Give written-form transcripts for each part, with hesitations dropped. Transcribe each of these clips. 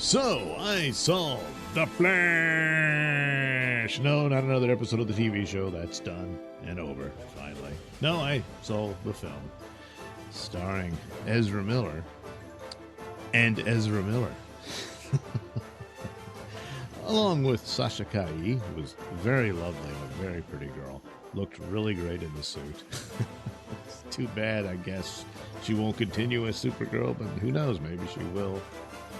So, I saw The Flash! No, not another episode of the TV show. That's done and over, finally. No, I saw the film. Starring Ezra Miller. And Ezra Miller. Along with Sasha Calle, who was very lovely and a very pretty girl. Looked really great in the suit. It's too bad, I guess, she won't continue as Supergirl, but who knows, maybe she will.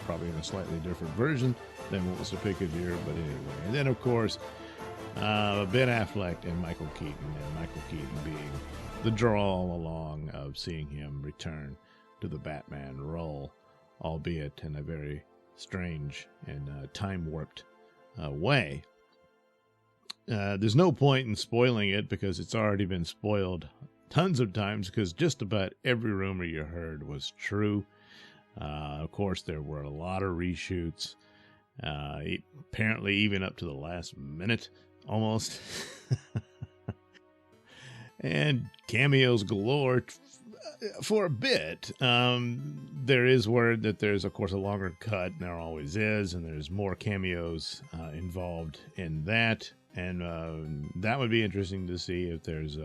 Probably in a slightly different version than what was depicted here, but anyway. And then, of course, Ben Affleck and Michael Keaton, and Michael Keaton being the draw all along of seeing him return to the Batman role, albeit in a very strange and time-warped way. There's no point in spoiling it because it's already been spoiled tons of times because just about every rumor you heard was true. Of course, there were a lot of reshoots, apparently even up to the last minute, almost. And cameos galore for a bit. There is word that there's, of course, a longer cut, and there always is, and there's more cameos involved in that. And that would be interesting to see if there's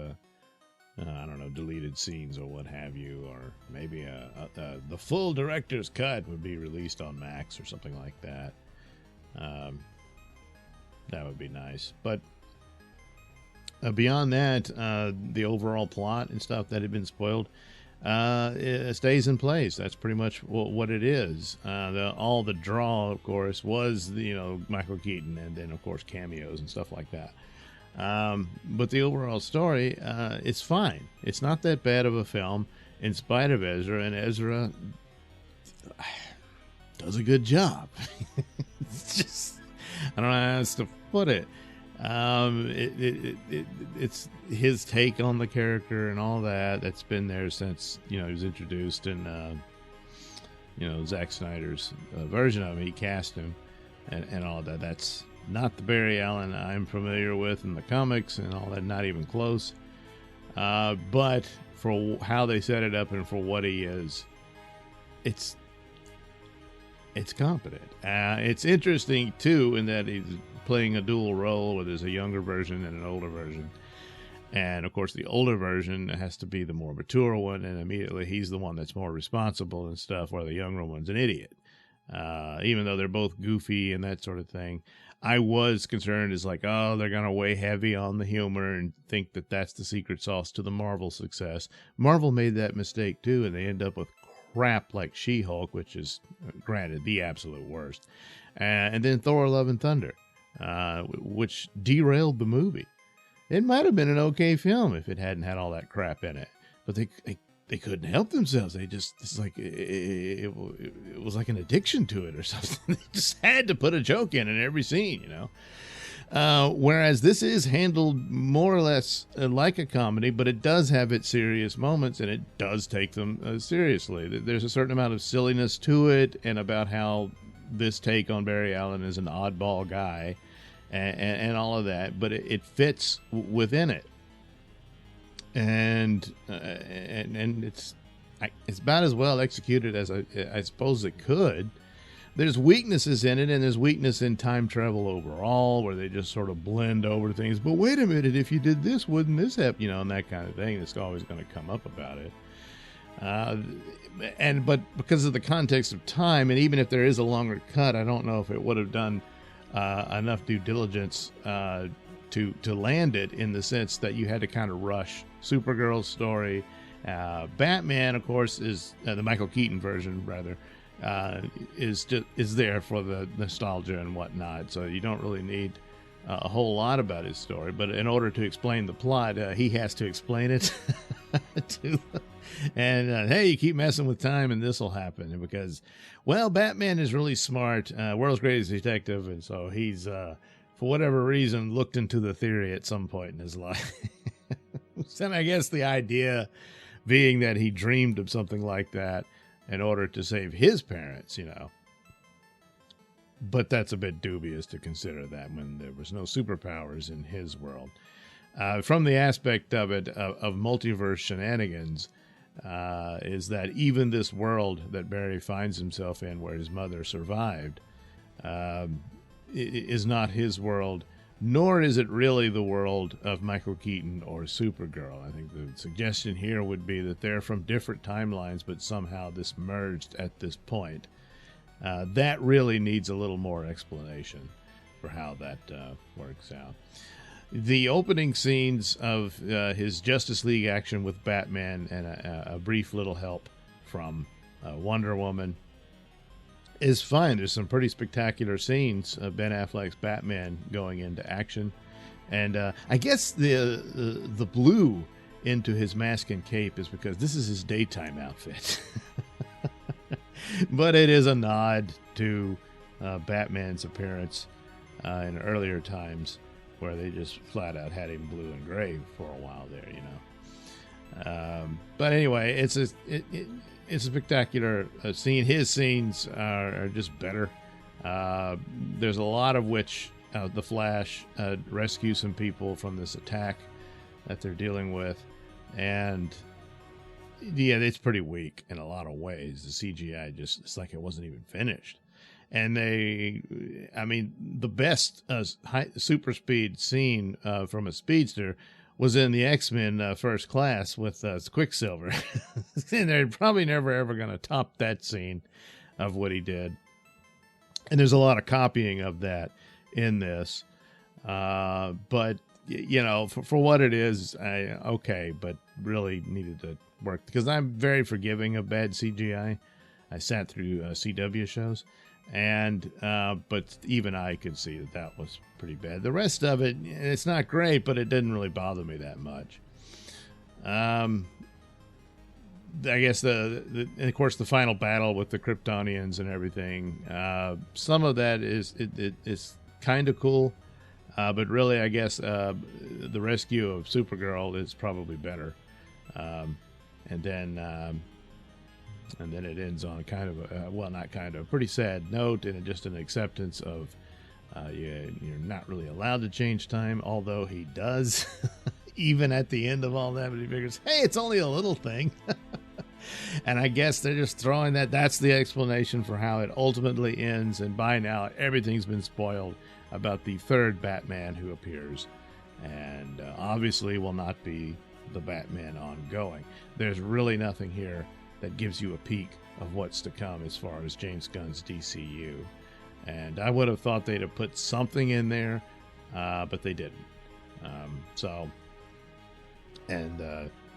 I don't know, deleted scenes or what have you, or maybe the full director's cut would be released on Max or something like that. That would be nice. But beyond that, the overall plot and stuff that had been spoiled it stays in place. That's pretty much what it is. All the draw, of course, was Michael Keaton, and then of course cameos and stuff like that. But the overall story, it's fine. It's not that bad of a film, in spite of Ezra, and Ezra does a good job. It's just, I don't know how else to put it. It's his take on the character and all that. That's been there since he was introduced in Zack Snyder's version of him. He cast him and all that. That's not the Barry Allen I'm familiar with in the comics and all that, not even close. But for how they set it up and for what he is, it's competent. It's interesting, too, in that he's playing a dual role where there's a younger version and an older version. And, of course, the older version has to be the more mature one, and immediately he's the one that's more responsible and stuff, while the younger one's an idiot. Even though they're both goofy and that sort of thing. I was concerned they're going to weigh heavy on the humor and think that that's the secret sauce to the Marvel success. Marvel made that mistake too, and they end up with crap like She-Hulk, which is, granted, the absolute worst. And then Thor: Love and Thunder, which derailed the movie. It might have been an okay film if it hadn't had all that crap in it, but they couldn't help themselves. They just, it was like an addiction to it or something. They just had to put a joke in every scene, Whereas this is handled more or less like a comedy, but it does have its serious moments, and it does take them seriously. There's a certain amount of silliness to it, and about how this take on Barry Allen is an oddball guy, and all of that, but it fits within it. And it's about as well executed as I suppose it could. There's weaknesses in it, and there's weakness in time travel overall, where they just sort of blend over things. But wait a minute, if you did this, wouldn't this happen? And that kind of thing. That's always going to come up about it. But because of the context of time, and even if there is a longer cut, I don't know if it would have done enough due diligence to land it, in the sense that you had to kind of rush Supergirl's story. Batman, of course, is the Michael Keaton version, rather, is there for the nostalgia and whatnot. So you don't really need a whole lot about his story. But in order to explain the plot, he has to explain it to. And hey, you keep messing with time, and this will happen because, well, Batman is really smart, world's greatest detective, and so he's for whatever reason, looked into the theory at some point in his life. And I guess the idea being that he dreamed of something like that in order to save his parents, But that's a bit dubious to consider that when there was no superpowers in his world. From the aspect of it, of multiverse shenanigans, is that even this world that Barry finds himself in, where his mother survived, is not his world, nor is it really the world of Michael Keaton or Supergirl. I think the suggestion here would be that they're from different timelines, but somehow this merged at this point. That really needs a little more explanation for how that works out. The opening scenes of his Justice League action with Batman and a brief little help from Wonder Woman is fine. There's some pretty spectacular scenes of Ben Affleck's Batman going into action. And I guess the blue into his mask and cape is because this is his daytime outfit. But it is a nod to Batman's appearance in earlier times, where they just flat out had him blue and gray for a while there, you know. But anyway, it's a spectacular scene. His scenes are just better. There's a lot of which the Flash rescues some people from this attack that they're dealing with, and yeah, it's pretty weak in a lot of ways. The CGI it's like it wasn't even finished. And the best super speed scene from a speedster was in the X-Men First Class with Quicksilver. And they're probably never, ever going to top that scene of what he did. And there's a lot of copying of that in this. But, you know, for what it is, okay, but really needed to work. Because I'm very forgiving of bad CGI. I sat through CW shows. And but even I could see that was pretty bad. The rest of it, it's not great, but it didn't really bother me that much. I guess and of course the final battle with the Kryptonians and everything. Some of that is kind of cool, but really I guess the rescue of Supergirl is probably better. And then it ends on kind of a pretty sad note, and just an acceptance of you're not really allowed to change time, although he does, even at the end of all that. But he figures, hey, it's only a little thing. And I guess they're just throwing that's the explanation for how it ultimately ends. And by now, everything's been spoiled about the third Batman who appears, and obviously will not be the Batman ongoing. There's really nothing here that gives you a peek of what's to come as far as James Gunn's DCU. And I would have thought they'd have put something in there, but they didn't.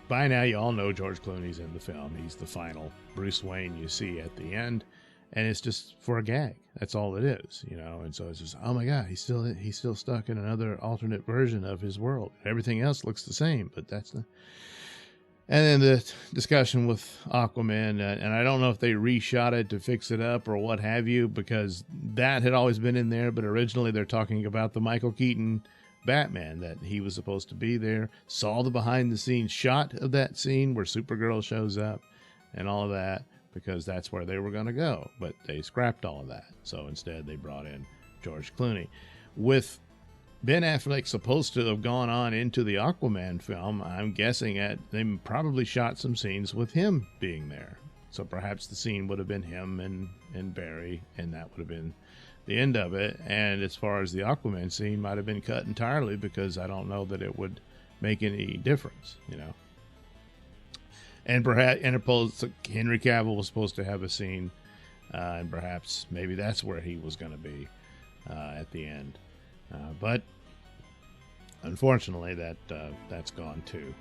By now you all know George Clooney's in the film. He's the final Bruce Wayne you see at the end, and it's just for a gag. That's all it is, you know. And so it's just, oh my God, he's still stuck in another alternate version of his world. Everything else looks the same, but that's the... And then the discussion with Aquaman, and I don't know if they reshot it to fix it up or what have you, because that had always been in there, but originally they're talking about the Michael Keaton Batman, that he was supposed to be there. Saw the behind-the-scenes shot of that scene where Supergirl shows up and all of that, because that's where they were going to go, but they scrapped all of that. So instead they brought in George Clooney. With Ben Affleck supposed to have gone on into the Aquaman film, I'm guessing they probably shot some scenes with him being there. So perhaps the scene would have been him and Barry, and that would have been the end of it. And as far as the Aquaman scene, might have been cut entirely, because I don't know that it would make any difference, you know. And perhaps Henry Cavill was supposed to have a scene, and perhaps maybe that's where he was going to be at the end. But unfortunately, that's gone too.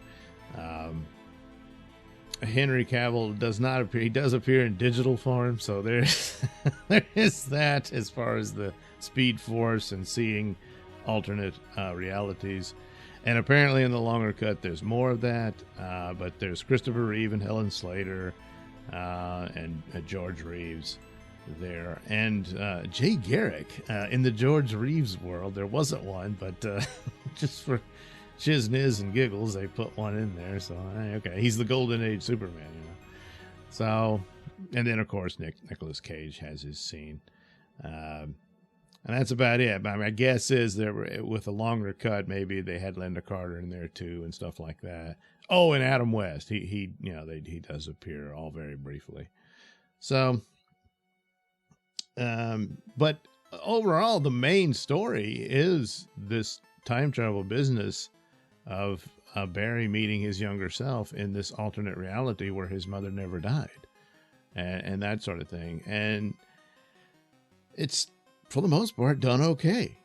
Henry Cavill does not appear. He does appear in digital form, so there is that as far as the Speed Force and seeing alternate realities. And apparently in the longer cut, there's more of that. But there's Christopher Reeve and Helen Slater and George Reeves there, and Jay Garrick in the George Reeves world. There wasn't one, but just for shiz and giggles, they put one in there. So okay, he's the Golden Age Superman, you know. So, and then of course Nicolas Cage has his scene, and that's about it. But my guess is with a longer cut, maybe they had Linda Carter in there too and stuff like that, Oh, and Adam West, he does appear all very briefly. So, but overall, the main story is this time travel business of Barry meeting his younger self in this alternate reality where his mother never died, and that sort of thing. And it's, for the most part, done okay.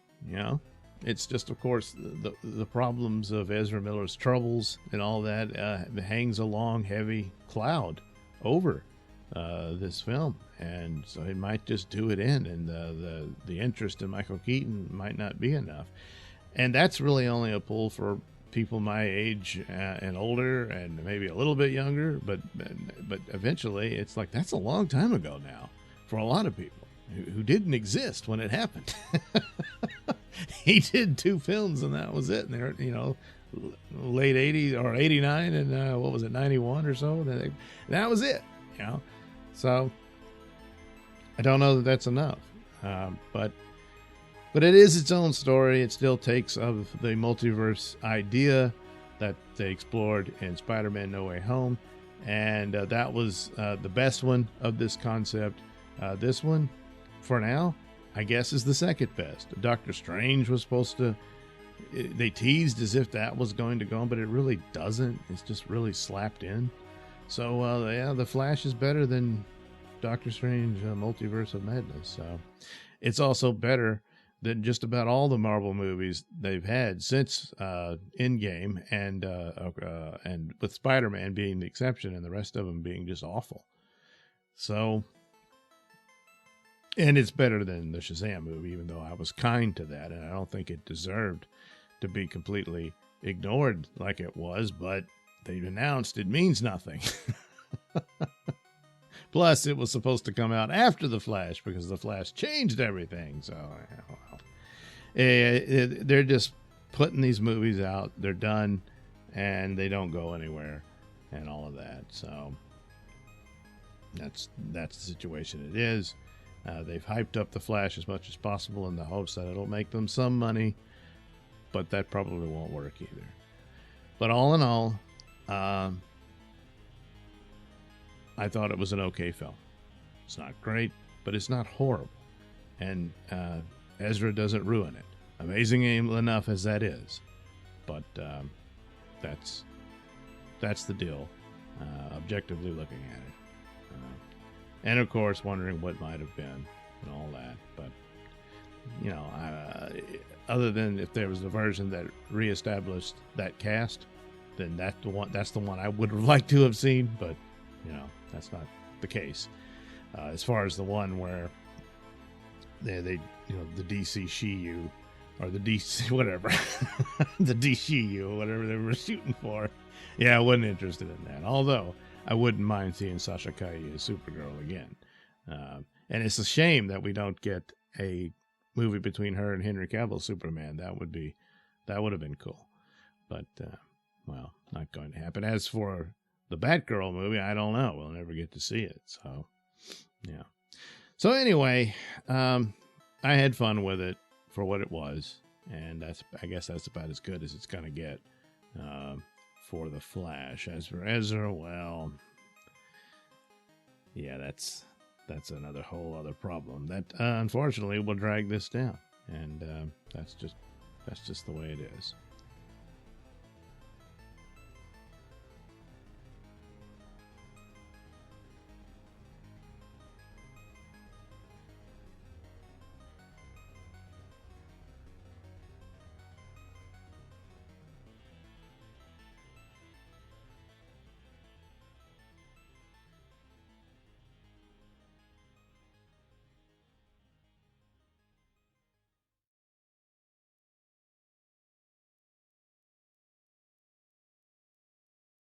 It's just, of course, the problems of Ezra Miller's troubles and all that hangs a long, heavy cloud over this film, and so it might just do it in, and the interest in Michael Keaton might not be enough, and that's really only a pull for people my age and older, and maybe a little bit younger, but eventually it's like, that's a long time ago now for a lot of people who didn't exist when it happened. He did 2 films and that was it, and they're late 80s or 89 and what was it, 91 or so, that was it. So I don't know that that's enough, but it is its own story. It still takes of the multiverse idea that they explored in Spider-Man No Way Home, and that was the best one of this concept. This one, for now, I guess, is the second best. Doctor Strange was supposed to, they teased as if that was going to go, but it really doesn't. It's just really slapped in. So, yeah, The Flash is better than Doctor Strange Multiverse of Madness. So it's also better than just about all the Marvel movies they've had since Endgame, and with Spider-Man being the exception and the rest of them being just awful. So, and it's better than the Shazam movie, even though I was kind to that, and I don't think it deserved to be completely ignored like it was, but they've announced it means nothing. Plus, it was supposed to come out after The Flash because The Flash changed everything. So, they're just putting these movies out. They're done, and they don't go anywhere, and all of that. So, that's the situation it is. They've hyped up The Flash as much as possible in the hopes that it'll make them some money, but that probably won't work either. But all in all, I thought it was an okay film. It's not great, but it's not horrible. And Ezra doesn't ruin it. Amazing enough as that is. But that's the deal, objectively looking at it. And of course, wondering what might have been and all that. But, other than if there was a version that reestablished that cast, then that's the one I would have liked to have seen. But, that's not the case. As far as the one where they the DC Shiyu, or the DC whatever, the DCU, whatever they were shooting for. Yeah, I wasn't interested in that. Although I wouldn't mind seeing Sasha Calle as Supergirl again. And it's a shame that we don't get a movie between her and Henry Cavill Superman. That would have been cool. But, well, not going to happen. As for the Batgirl movie, I don't know. We'll never get to see it. So, yeah. So anyway, I had fun with it for what it was. And I guess that's about as good as it's going to get for The Flash. As for Ezra, well, yeah, that's another whole other problem that unfortunately will drag this down, and that's just the way it is.